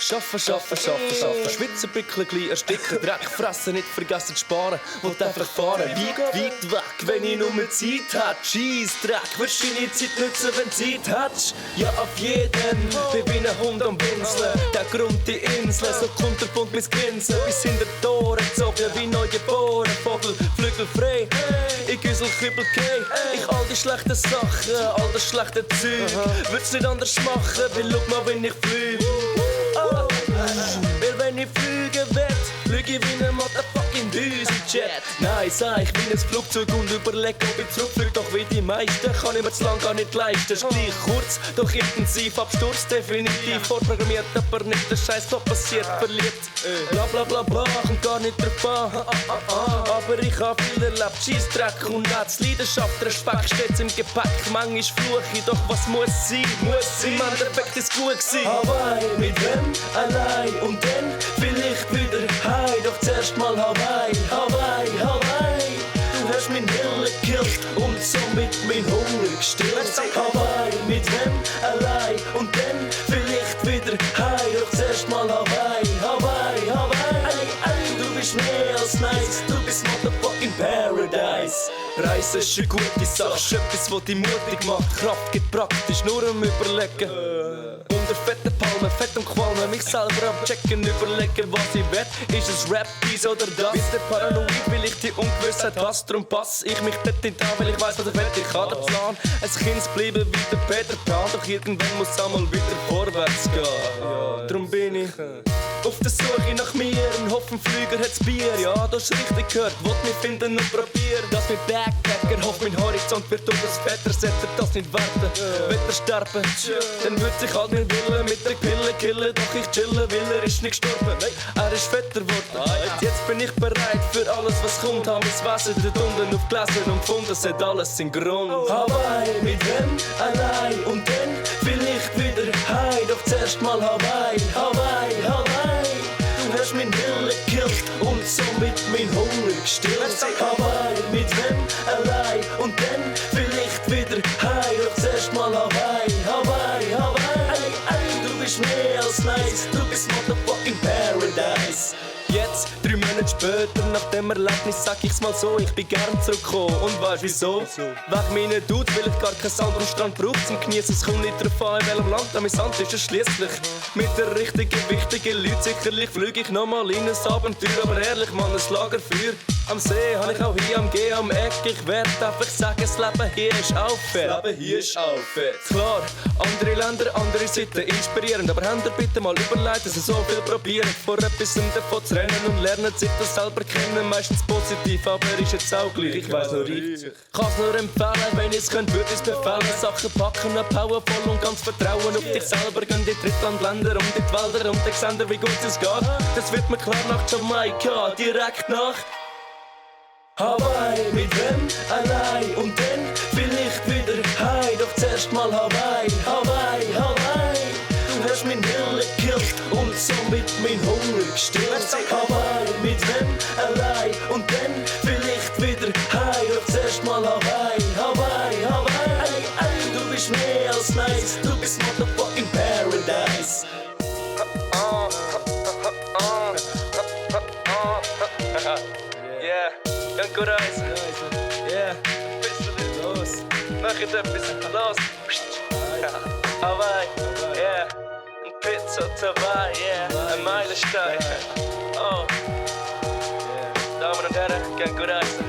Schaffen, schaffen, schaffen, schaffen. Schwitzen, bückeln, gleich ersticken. Dreck fressen, nicht vergessen zu sparen. Wollt einfach fahren. Weit weg, wenn ich nur Zeit hätt. Scheiss, Dreck, wirst deine Zeit nutzen, wenn du Zeit hättest. Ja, auf jeden. Bin wie ein Hund am Winseln. Der Grund die Insel, so kunterbunt mein Grinsen. Bis hinter die Tore gezogen, wie neugeboren. Vogel, Flügel frei. Ich güssel, Kübel, gay. Ich all die schlechten Sachen, all das schlechte Zeug. Würd's nicht anders machen, weil schau mal, wenn ich flieg. Weil wenn ich fliegen will, flieg ich wie ein motherfucking Düsenjet. Nein, sag ich bin ein Flugzeug und überleg, ob ich zurückfliege. Doch wie die meisten kann ich mir zu lang gar nicht leisten. Ist gleich kurz, doch intensiv. Absturz definitiv vorprogrammiert, aber nicht der Scheiß, was passiert, verliebt. Bla bla bla bla, kommt gar nicht drauf an. Aber ich hab viel erlebt, Scheissdreck und Netz. Leidenschaft, Respekt steht's im Gepäck. Manchmal fluch ich, doch was muss sein? Im Endeffekt ist gut gewesen. Hawaii, mit wem? Allein. Und dann vielleicht wieder heim. Doch zuerst mal Hawaii, Hawaii, Hawaii. Du hast mein Hirn gekillt und somit mein Hunger gestillt. Hawaii, mit wem? Allein. Und dann vielleicht wieder heim. Doch zuerst mal Hawaii, Hawaii, Hawaii. Du bist mehr als nice, du bist motherfucking Paradise. Reisen ist eine gute Sache, ist etwas, was dich mutig macht. Kraft gibt praktisch, nur am Überlegen. Unter fetten Palmen, Fett und Qualmen, mich selber abchecken, überlegen, was ich will. Ist es Rap, dies oder das? Bist du paranoid, weil ich die Ungewissheit hasse, darum pass ich mich dort nicht an, weil ich weiss, was ich will. Ich habe den Plan, ein Kind bleiben wie der Peter Pan, doch irgendwann muss es einmal wieder vorwärts gehen. Darum bin ich auf der Suche nach mir, ein Haufen Flüger hat's Bier. Ja, du hast richtig gehört, wollt mich finden und probieren. Das mit Backpacker, hoff mein Horizont wird um das Wetter, sollte das nicht warten. Wird er sterben, dann wird sich halt mein Wille mit der Pille killen. Doch ich chille, weil er ist nicht gestorben. Er ist fetter geworden. Jetzt bin ich bereit für alles, was kommt. Hab mein Wasser dort unten aufgelesen und gefunden, es hat alles seinen Grund. Hawaii, mit wem? Allein. Und dann vielleicht wieder heim. Doch zuerst mal Hawaii, Hawaii, Hawaii. Du hast mein Hirn gekillt und somit mein Hunger gestillt. Hawaii, mit wem? Allein. Und dann vielleicht wieder heim. Doch zuerst mal Hawaii, Hawaii, Hawaii. Du bist mehr als nice, du bist motherfucking Paradise. Jetzt, 3 Monate später, nach dem Erlebnis sag ich's mal so, ich bin gern zurückgekommen. Und weißt wieso? Wegen meinen Dudes, weil ich gar keinen anderen Strand brauch zum Genießen. Es kommt nicht drauf an, in welchem Land amüsant ist es schliesslich. Mit der richtigen, wichtigen Leuten sicherlich flüg ich nochmal in ein Abenteuer. Aber ehrlich, Mann, ein Lagerfeuer am See hab ich auch hier am G am Eck. Ich werd einfach sagen, das Leben hier ist auch fett. Das Leben hier ist auch fett. Klar, andere Länder, andere Seiten inspirierend. Aber habt ihr bitte mal überlegt, dass ihr so viel probiert, vor etwas davon zu rennen und lernen sich das selber kennen. Meistens positiv, aber ist jetzt auch gleich. Ich weiss noch richtig. Kann's nur empfehlen, wenn ich's könnt, würd ich's befehlen. Sachen packen, powervoll und ganz vertrauen auf dich selber. Gehen die Drittlandländer um die Wälder und die sehen, wie gut es geht. Das wird mir klar nach Jamaika, direkt nach Hawaii, mit wem? Allein. Und dann vielleicht wieder heim. Doch zuerst mal Hawaii, Hawaii, Hawaii. Du hast mein Hirn gekillt und somit mein Hunger gestillt. Hawaii, mit wem? Allein. Und dann vielleicht wieder heim. Doch zuerst mal Hawaii, Hawaii, Hawaii. Du bist mehr als nice, du bist motherfucking Paradise. Yeah. Ganz gut reisen. Yeah. Ein bisschen los. Mach ich etwas los. Hawaii. Yeah. Ein Pizza Hawaii. Yeah. Ein Meilenstein. Oh. Damen und Herren, ganz gut reisen.